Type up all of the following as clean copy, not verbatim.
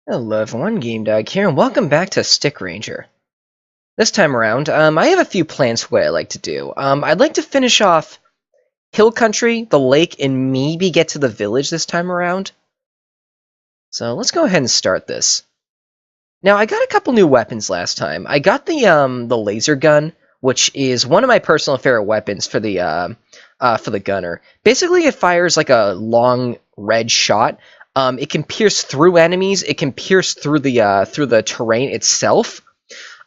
Hello everyone, GameDog here, and welcome back to Stick Ranger. This time around, I have a few plans for what I like to do. I'd like to finish off Hill Country, the lake, and maybe get to the village this time around. So let's go ahead and start this. Now, I got a couple new weapons last time. I got the laser gun, which is one of my personal favorite weapons for the gunner. Basically, it fires like a long red shot. It can pierce through enemies. It can pierce through the terrain itself.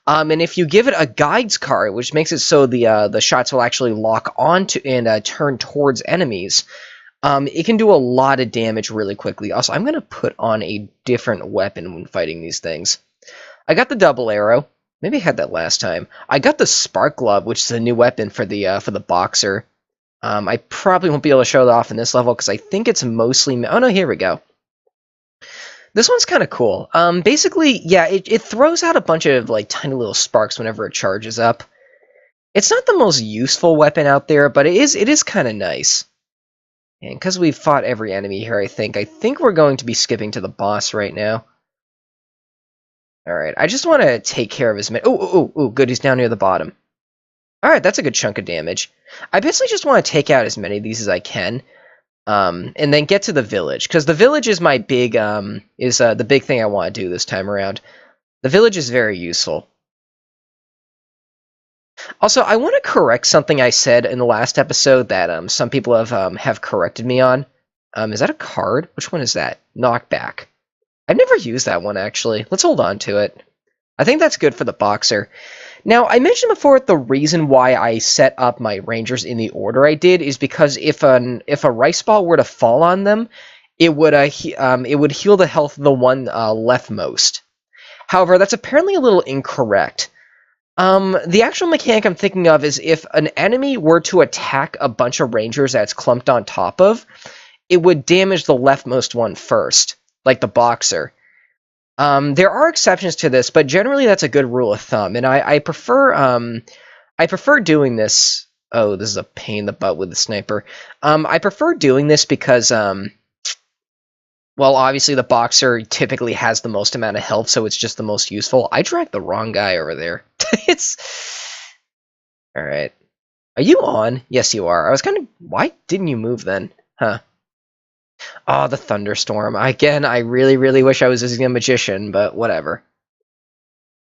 And if you give it a guides card, which makes it so the shots will actually lock onto and turn towards enemies, it can do a lot of damage really quickly. Also, I'm gonna put on a different weapon when fighting these things. I got the double arrow. Maybe I had that last time. I got the spark glove, which is a new weapon for the boxer. I probably won't be able to show that off in this level because I think it's mostly. Oh no, here we go. This one's kind of cool. Basically, yeah, it throws out a bunch of like tiny little sparks whenever it charges up. It's not the most useful weapon out there, but it is kind of nice. And because we've fought every enemy here, I think we're going to be skipping to the boss right now. All right, I just want to take care of his men. Oh, good, he's down near the bottom. All right, that's a good chunk of damage. I basically just want to take out as many of these as I can. And then get to the village, because the village is my big the big thing I want to do this time around. The village is very useful. Also, I want to correct something I said in the last episode that some people have corrected me on. Is that a card? Which one is that? Knockback. I've never used that one actually. Let's hold on to it. I think that's good for the boxer. Now, I mentioned before the reason why I set up my rangers in the order I did is because if a rice ball were to fall on them, it would heal the health of the one leftmost. However, that's apparently a little incorrect. The actual mechanic I'm thinking of is if an enemy were to attack a bunch of rangers that's clumped on top of, it would damage the leftmost one first, like the boxer. There are exceptions to this, but generally that's a good rule of thumb, and I prefer doing this. Oh, this is a pain in the butt with the sniper. I prefer doing this because, well, obviously the boxer typically has the most amount of health, so it's just the most useful. I dragged the wrong guy over there. It's... Alright. Are you on? Yes, you are. I was kind of... Why didn't you move then? Huh. Oh, the thunderstorm. Again, I really, really wish I was using a magician, but whatever.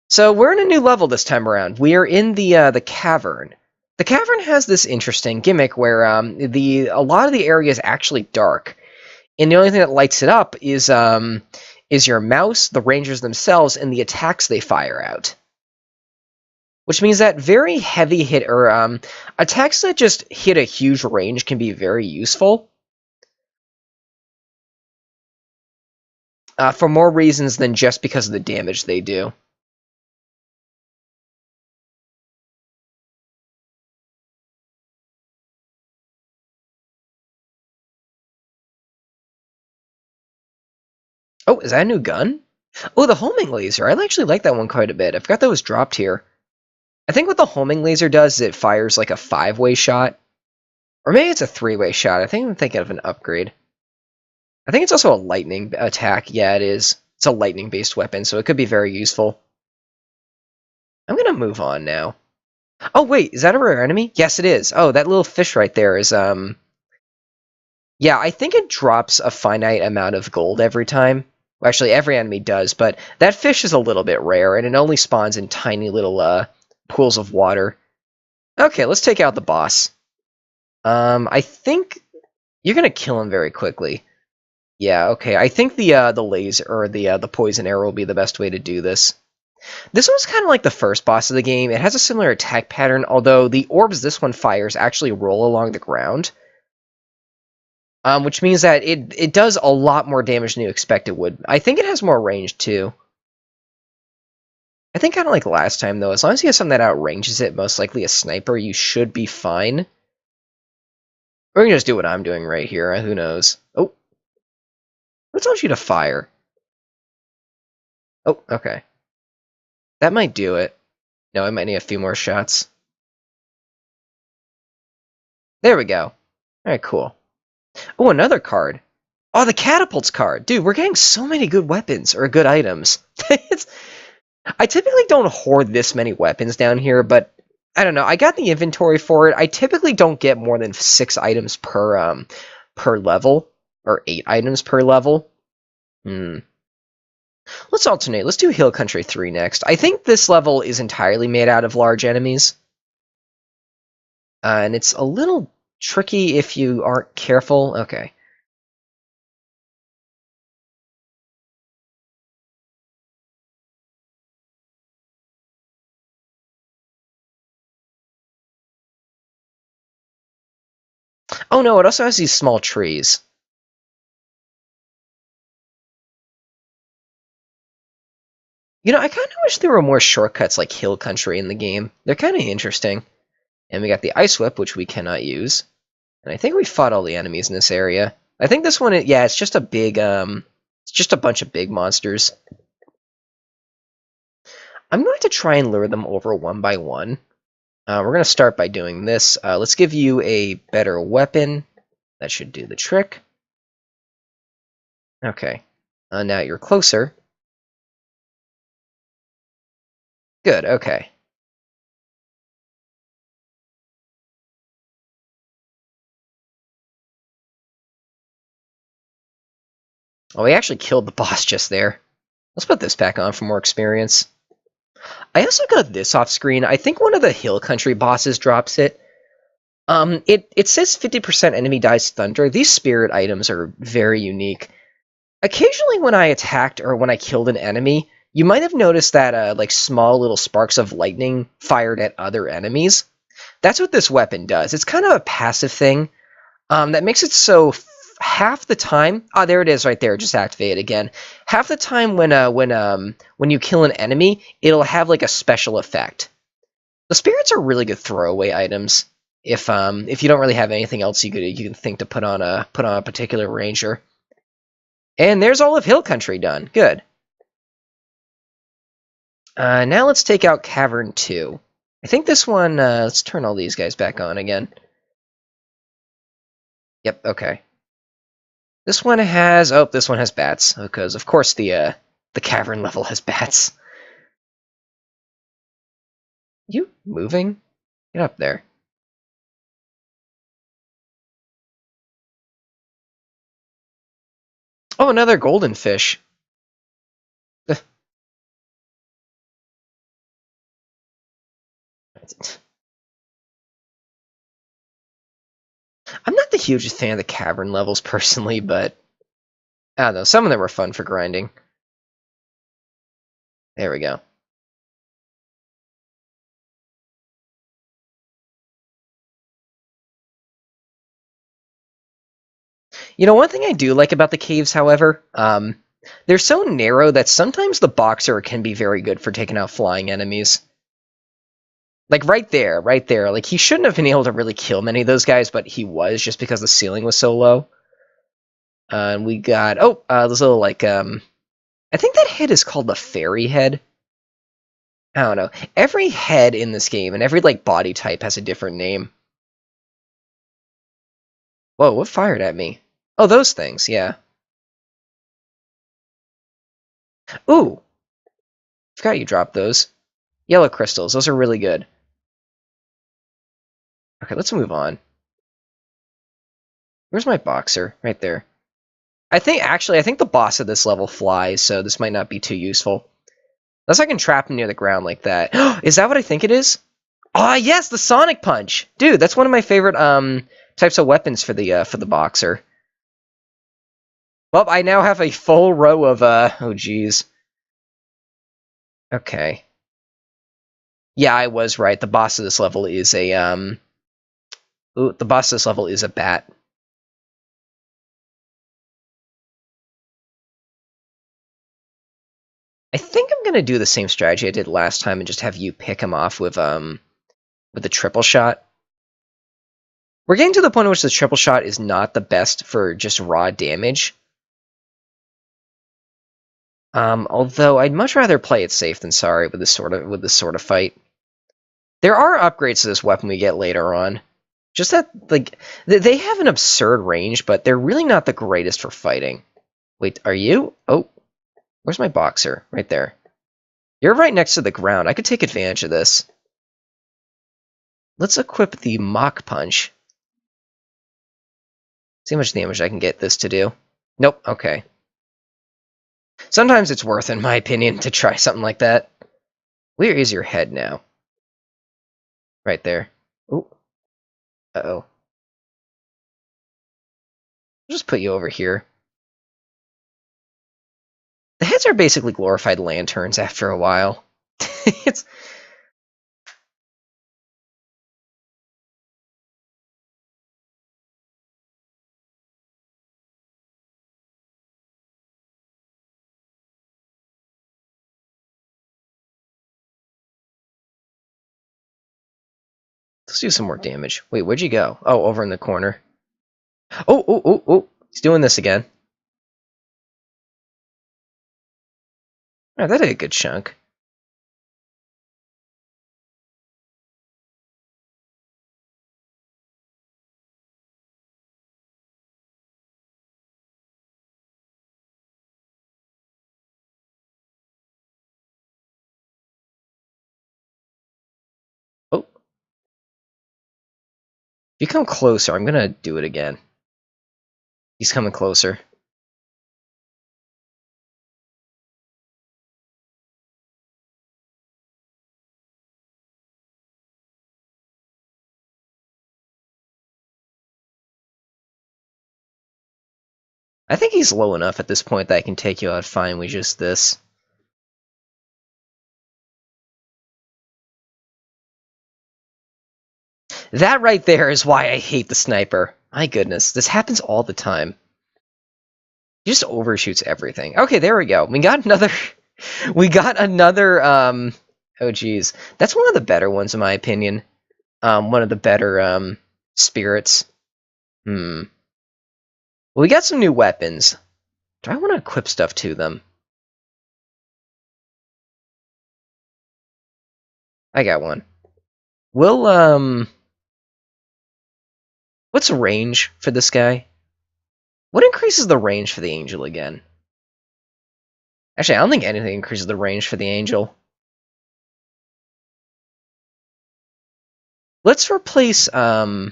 So we're in a new level this time around. We are in the cavern. The cavern has this interesting gimmick where a lot of the area is actually dark, and the only thing that lights it up is your mouse, the rangers themselves, and the attacks they fire out. Which means that very heavy hit or attacks that just hit a huge range can be very useful. For more reasons than just because of the damage they do. Oh, is that a new gun? Oh, the homing laser. I actually like that one quite a bit. I forgot that was dropped here. I think what the homing laser does is it fires like a 5-way shot. Or maybe it's a 3-way shot. I think I'm thinking of an upgrade. I think it's also a lightning attack. Yeah, it is. It's a lightning-based weapon, so it could be very useful. I'm gonna move on now. Oh, wait, is that a rare enemy? Yes, it is. Oh, that little fish right there is, yeah, I think it drops a finite amount of gold every time. Well, actually, every enemy does, but that fish is a little bit rare, and it only spawns in tiny little, pools of water. Okay, let's take out the boss. I think you're gonna kill him very quickly. Yeah, okay. I think the laser or the poison arrow will be the best way to do this. This one's kind of like the first boss of the game. It has a similar attack pattern, although the orbs this one fires actually roll along the ground. Which means that it does a lot more damage than you expect it would. I think it has more range, too. I think kind of like last time, though. As long as you have something that outranges it, most likely a sniper, you should be fine. Or you can just do what I'm doing right here. Who knows? Oh. What tells you to fire? Oh, okay. That might do it. No, I might need a few more shots. There we go. Alright, cool. Oh, another card. Oh, the catapults card. Dude, we're getting so many good weapons, or good items. I typically don't hoard this many weapons down here, but I don't know. I got the inventory for it. I typically don't get more than 6 items per level, or 8 items per level. Let's alternate. Let's do Hill Country 3 next. I think this level is entirely made out of large enemies. And it's a little tricky if you aren't careful. Okay. Oh no, it also has these small trees. You know, I kind of wish there were more shortcuts like Hill Country in the game. They're kind of interesting. And we got the Ice Whip, which we cannot use. And I think we fought all the enemies in this area. I think this one, yeah, it's just a big, it's just a bunch of big monsters. I'm going to try and lure them over one by one. We're going to start by doing this. Let's give you a better weapon. That should do the trick. Okay. Now you're closer. Good, okay. Oh, we actually killed the boss just there. Let's put this back on for more experience. I also got this off screen. I think one of the Hill Country bosses drops it. It says 50% enemy dies thunder. These spirit items are very unique. Occasionally when I attacked or when I killed an enemy, you might have noticed that like small little sparks of lightning fired at other enemies. That's what this weapon does. It's kind of a passive thing that makes it so half the time. Ah, there it is right there. Just activate it again. Half the time when you kill an enemy, it'll have like a special effect. The spirits are really good throwaway items. If you don't really have anything else you can think to put on a particular ranger. And there's all of Hill Country done. Good. Now let's take out Cavern 2. I think this one, let's turn all these guys back on again. Yep, okay. This one has, oh, this one has bats, because of course the cavern level has bats. You moving? Get up there. Oh, another golden fish. I'm not the hugest fan of the cavern levels personally, but I don't know, some of them were fun for grinding. There we go. You know, one thing I do like about the caves, however, they're so narrow that sometimes the boxer can be very good for taking out flying enemies. Like right there. Like he shouldn't have been able to really kill many of those guys, but he was just because the ceiling was so low. And we got this little like I think that head is called the fairy head. I don't know. Every head in this game and every like body type has a different name. Whoa, what fired at me? Oh, those things, yeah. Ooh, forgot you dropped those. Yellow crystals, those are really good. Okay, let's move on. Where's my boxer? Right there. I think the boss of this level flies, so this might not be too useful. Unless I can trap him near the ground like that. Is that what I think it is? Ah, yes, the Sonic Punch! Dude, that's one of my favorite types of weapons for the boxer. Well, I now have a full row of oh geez. Okay. Yeah, I was right. The boss of this level is a the boss of this level is a bat. I think I'm gonna do the same strategy I did last time and just have you pick him off with the triple shot. We're getting to the point in which the triple shot is not the best for just raw damage. Although I'd much rather play it safe than sorry with this sort of fight. There are upgrades to this weapon we get later on. Just that, like, they have an absurd range, but they're really not the greatest for fighting. Wait, are you? Oh, where's my boxer? Right there. You're right next to the ground. I could take advantage of this. Let's equip the Mach Punch. See how much damage I can get this to do. Nope, okay. Sometimes it's worth, in my opinion, to try something like that. Where is your head now? Right there. Ooh. Uh-oh. I'll just put you over here. The heads are basically glorified lanterns after a while. It's... Let's do some more damage. Wait, where'd you go? Oh, over in the corner. Oh, oh, oh, oh. He's doing this again. Oh, that did a good chunk. Oh. If you come closer, I'm gonna do it again. He's coming closer. I think he's low enough at this point that I can take you out fine with just this. That right there is why I hate the sniper. My goodness, this happens all the time. He just overshoots everything. Okay, there we go. We got another... We got another, oh geez. That's one of the better ones in my opinion. One of the better, spirits. Well, we got some new weapons. Do I want to equip stuff to them? I got one. We'll, what's range for this guy? What increases the range for the angel again? Actually, I don't think anything increases the range for the angel. Let's replace, oh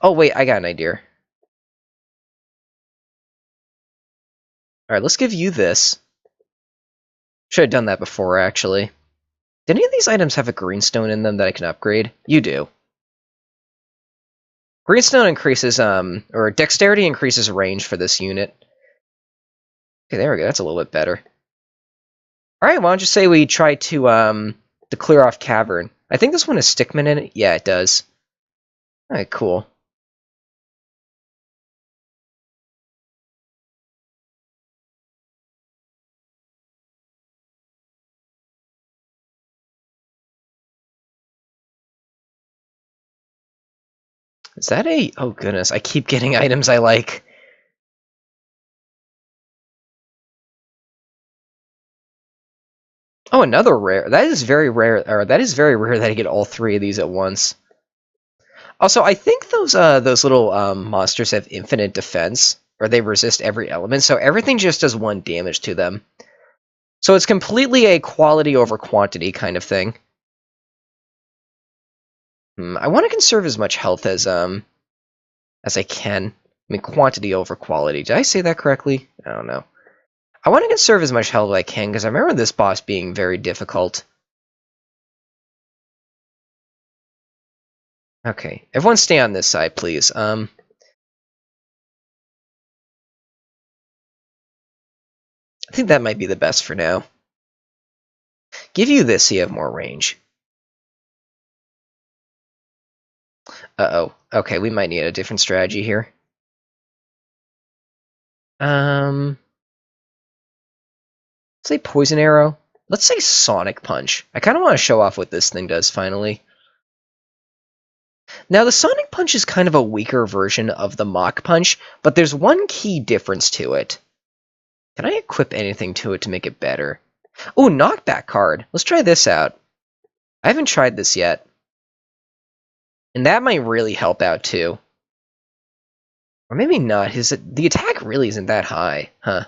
wait, I got an idea. Alright, let's give you this. Should have done that before, actually. Do any of these items have a greenstone in them that I can upgrade? You do. Greenstone increases, or dexterity increases range for this unit. Okay, there we go. That's a little bit better. Alright, why don't you say we try to clear off Cavern. I think this one has Stickman in it. Yeah, it does. Alright, cool. Is that a... Oh, goodness. I keep getting items I like. Oh, another rare. That is very rare. Or that is very rare that I get all three of these at once. Also, I think those little monsters have infinite defense, or they resist every element, so everything just does 1 damage to them. So it's completely a quality over quantity kind of thing. I want to conserve as much health as I can. I mean, quantity over quality. Did I say that correctly? I don't know. I want to conserve as much health as I can, because I remember this boss being very difficult. Okay, everyone stay on this side, please. I think that might be the best for now. Give you this so you have more range. Uh-oh. Okay, we might need a different strategy here. Say Poison Arrow. Let's say Sonic Punch. I kind of want to show off what this thing does, finally. Now, the Sonic Punch is kind of a weaker version of the Mach Punch, but there's one key difference to it. Can I equip anything to it to make it better? Oh, Knockback card. Let's try this out. I haven't tried this yet. And that might really help out too. Or maybe not. The attack really isn't that high, huh?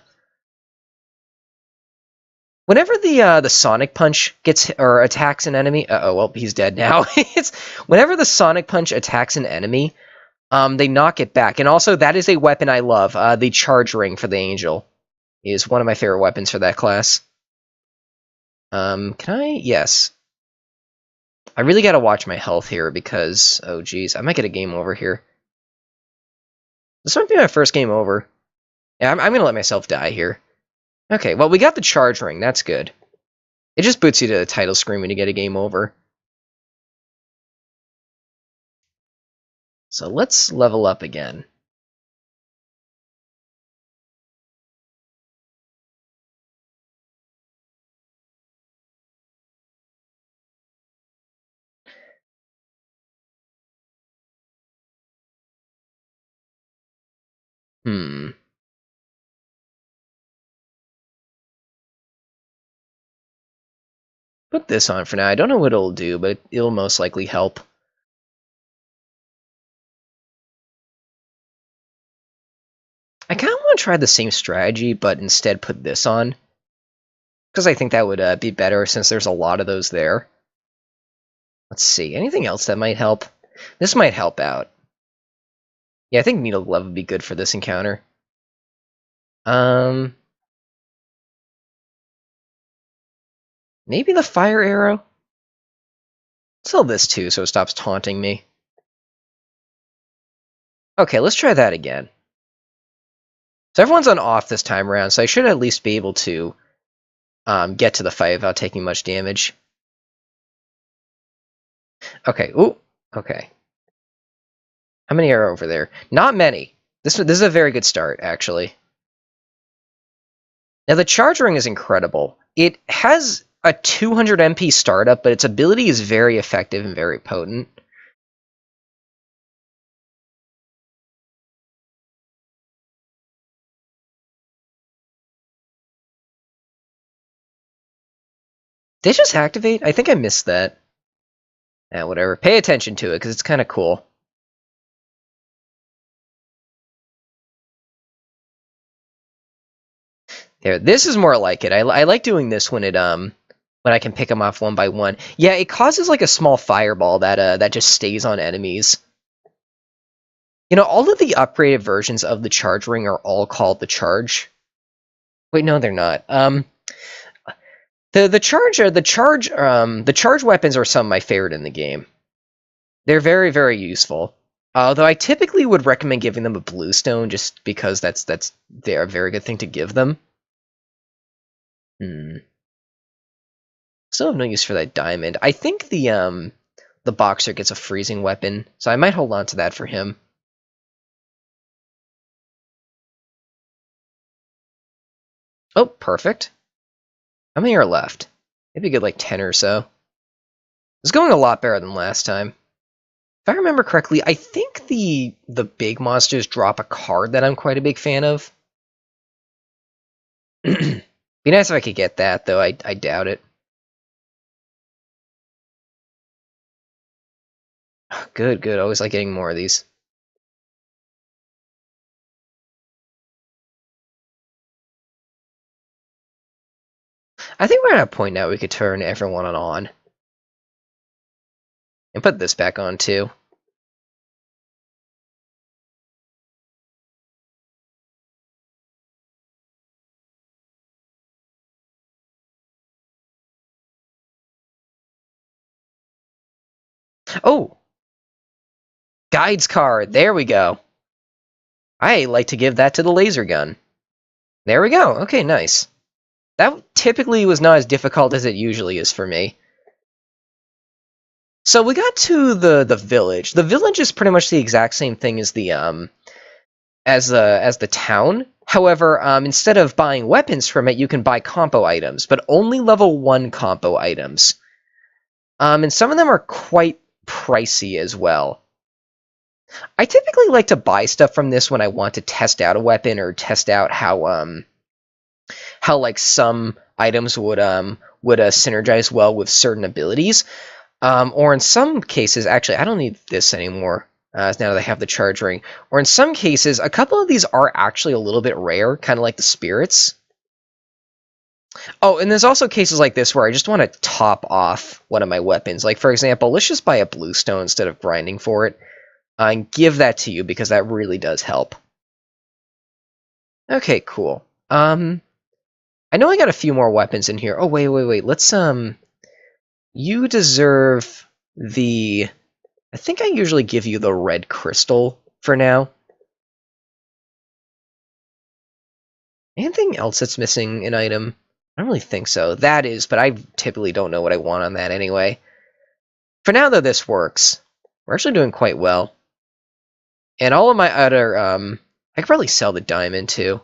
Whenever the Sonic Punch gets or attacks an enemy, well, he's dead now. It's whenever the Sonic Punch attacks an enemy, they knock it back. And also, that is a weapon I love. The Charge Ring for the Angel is one of my favorite weapons for that class. Can I? Yes. I really gotta watch my health here because, oh geez, I might get a game over here. This might be my first game over. Yeah, I'm gonna let myself die here. Okay, well, we got the Charge Ring. That's good. It just boots you to the title screen when you get a game over. So let's level up again. Put this on for now. I don't know what it'll do, but it'll most likely help. I kind of want to try the same strategy, but instead put this on. Because I think that would be better since there's a lot of those there. Let's see. Anything else that might help? This might help out. Yeah, I think Needle Glove would be good for this encounter. Maybe the Fire Arrow? Sell this too, so it stops taunting me. Okay, let's try that again. So everyone's on off this time around, so I should at least be able to get to the fight without taking much damage. Okay, ooh, okay. How many are over there? Not many. This is a very good start, actually. Now, the Charge Ring is incredible. It has a 200 MP startup, but its ability is very effective and very potent. Did it just activate? I think I missed that. Yeah, whatever. Pay attention to it, because it's kind of cool. There, this is more like it. I like doing this when I can pick them off one by one. Yeah, it causes like a small fireball that just stays on enemies. You know, all of the upgraded versions of the Charge Ring are all called the Charge. Wait, no, they're not. The charge weapons are some of my favorite in the game. They're very, very useful. Although I typically would recommend giving them a bluestone just because they're a very good thing to give them. Still have no use for that diamond. I think the boxer gets a freezing weapon, so I might hold on to that for him. Oh, perfect. How many are left? Maybe get like 10 or so. It's going a lot better than last time. If I remember correctly, I think the big monsters drop a card that I'm quite a big fan of. Be nice if I could get that, though. I doubt it. Good, good. Always like getting more of these. I think we're at a point now we could turn everyone on. And put this back on, too. Oh! Guides card! There we go! I like to give that to the laser gun. There we go! Okay, nice. That typically was not as difficult as it usually is for me. So we got to the village. The village is pretty much the exact same thing as the town. However, instead of buying weapons from it, you can buy compo items, but only level 1 compo items. And some of them are quite pricey as well. I typically like to buy stuff from this when I want to test out a weapon or test out how like some items would synergize well with certain abilities. Or in some cases, actually, I don't need this anymore now that I have the charge ring. Or in some cases, a couple of these are actually a little bit rare, kind of like the spirits. Oh, and there's also cases like this where I just want to top off one of my weapons. Like, for example, let's just buy a bluestone instead of grinding for it. And give that to you because that really does help. Okay, cool. I know I got a few more weapons in here. Oh, wait. Let's, you deserve the... I think I usually give you the red crystal for now. Anything else that's missing an item? I don't really think so. That is, but I typically don't know what I want on that anyway. For now, though, this works. We're actually doing quite well. And all of my other, I could probably sell the diamond, too.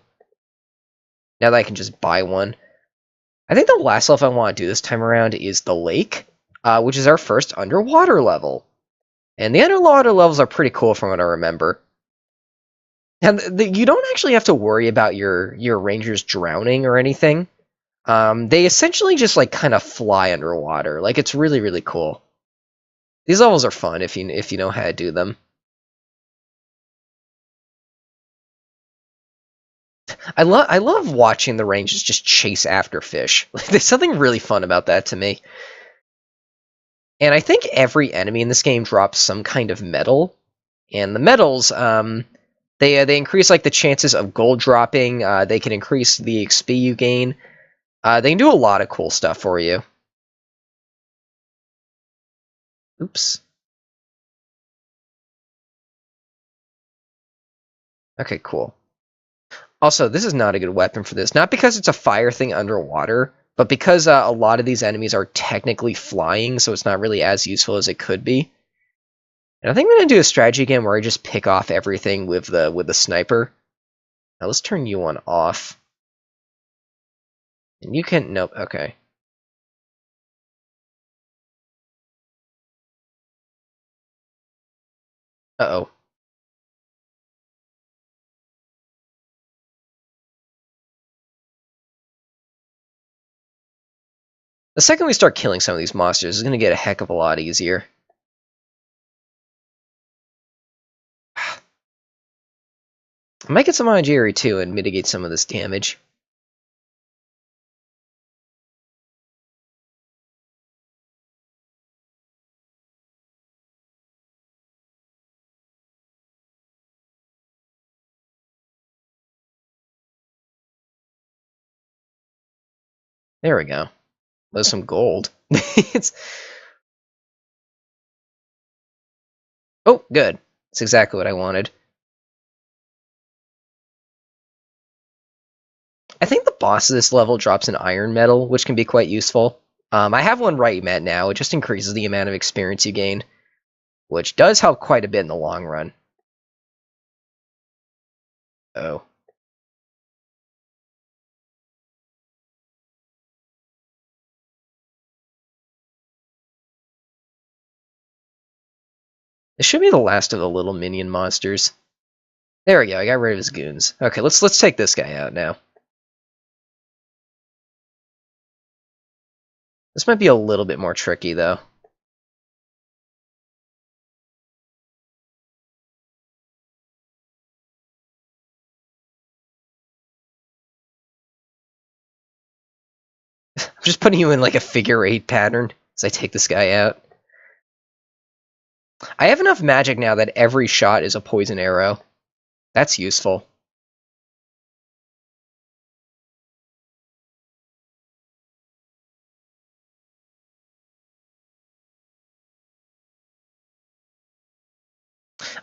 Now that I can just buy one. I think the last level I want to do this time around is the lake, which is our first underwater level. And the underwater levels are pretty cool from what I remember. And you don't actually have to worry about your rangers drowning or anything. They essentially just like kind of fly underwater. Like it's really, really cool. These levels are fun if you know how to do them. I love watching the rangers just chase after fish. There's something really fun about that to me. And I think every enemy in this game drops some kind of medal. And the medals, they increase like the chances of gold dropping. They can increase the XP you gain. They can do a lot of cool stuff for you. Oops. Okay, cool. Also, this is not a good weapon for this. Not because it's a fire thing underwater, but because a lot of these enemies are technically flying, so it's not really as useful as it could be. And I think I'm going to do a strategy again where I just pick off everything with the sniper. Now let's turn you on off. And you can... Nope, okay. Uh-oh. The second we start killing some of these monsters, it's going to get a heck of a lot easier. I might get some Ijiri too and mitigate some of this damage. There we go. There's some gold. It's... Oh, good. That's exactly what I wanted. I think the boss of this level drops an iron medal, which can be quite useful. I have one right met now. It just increases the amount of experience you gain, which does help quite a bit in the long run. Oh. This should be the last of the little minion monsters. There we go, I got rid of his goons. Okay, let's take this guy out now. This might be a little bit more tricky, though. I'm just putting you in like a figure-8 pattern as I take this guy out. I have enough magic now that every shot is a poison arrow. That's useful.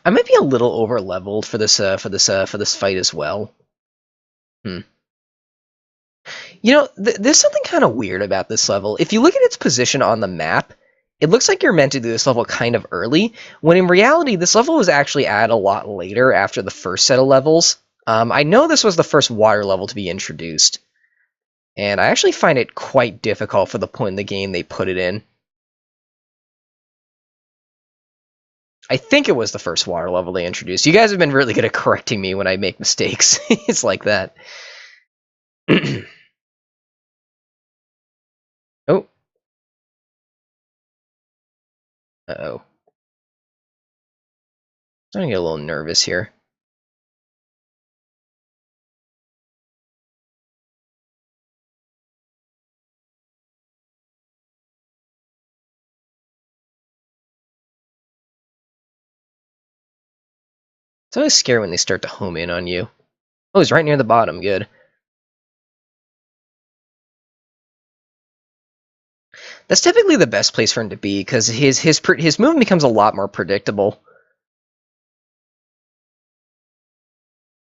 I might be a little over leveled for this fight as well. You know, there's something kind of weird about this level. If you look at its position on the map, it looks like you're meant to do this level kind of early, when in reality, this level was actually added a lot later after the first set of levels. I know this was the first water level to be introduced, and I actually find it quite difficult for the point in the game they put it in. I think it was the first water level they introduced. You guys have been really good at correcting me when I make mistakes. It's like that. Oh. Uh-oh. I'm gonna get a little nervous here. It's always scary when they start to home in on you. Oh, he's right near the bottom. Good. That's typically the best place for him to be, because his movement becomes a lot more predictable.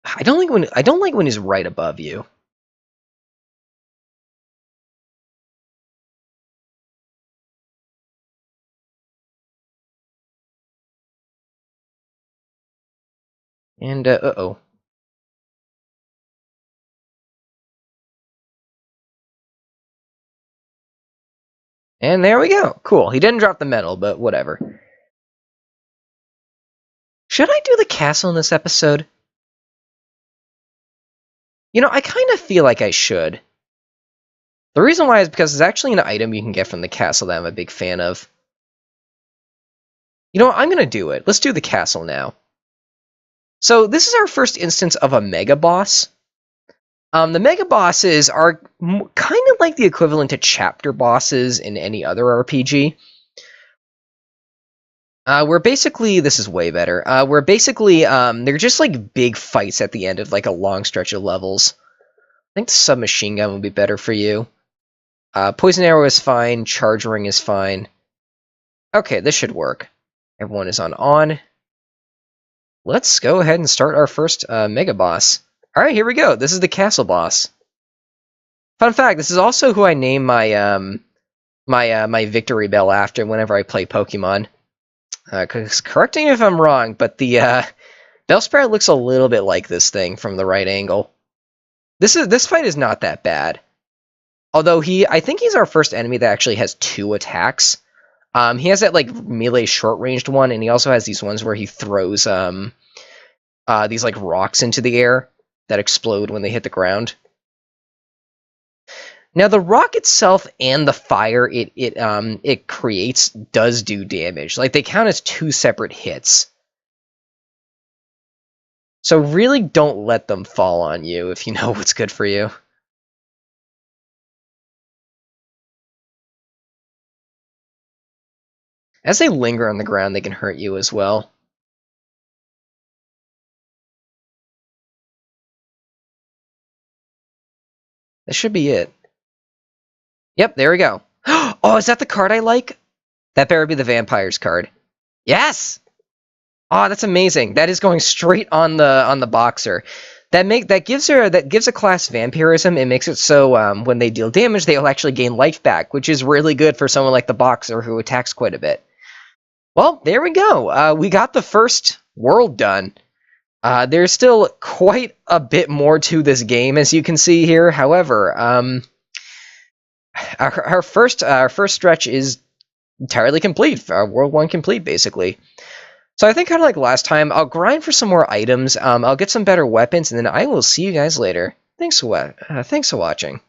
I don't like when he's right above you. And uh-oh. And there we go. Cool. He didn't drop the medal, but whatever. Should I do the castle in this episode? You know, I kind of feel like I should. The reason why is because it's actually an item you can get from the castle that I'm a big fan of. You know what? I'm going to do it. Let's do the castle now. So this is our first instance of a mega boss. The mega bosses are kind of like the equivalent to chapter bosses in any other RPG. Where basically, this is way better. Where basically, they're just like big fights at the end of like a long stretch of levels. I think the submachine gun would be better for you. Poison arrow is fine. Charge ring is fine. Okay, this should work. Everyone is on. Let's go ahead and start our first mega boss. All right, here we go. This is the castle boss. Fun fact: this is also who I name my my victory bell after whenever I play Pokemon. Correct me if I'm wrong, but the Bellsprout looks a little bit like this thing from the right angle. This fight is not that bad. Although I think he's our first enemy that actually has 2 attacks. He has that like melee short-ranged one, and he also has these ones where he throws these like rocks into the air that explode when they hit the ground. Now the rock itself and the fire it creates does do damage. Like they count as 2 separate hits. So really don't let them fall on you if you know what's good for you. As they linger on the ground, they can hurt you as well. That should be it. Yep, there we go. Oh, is that the card I like? That better be the Vampires card. Yes! Oh, that's amazing. That is going straight on the boxer. That gives a class vampirism. It makes it so when they deal damage, they'll actually gain life back, which is really good for someone like the boxer who attacks quite a bit. Well, there we go. We got the first world done. There's still quite a bit more to this game, as you can see here. However, our first stretch is entirely complete. World 1 complete, basically. So I think kind of like last time, I'll grind for some more items. I'll get some better weapons, and then I will see you guys later. Thanks for watching.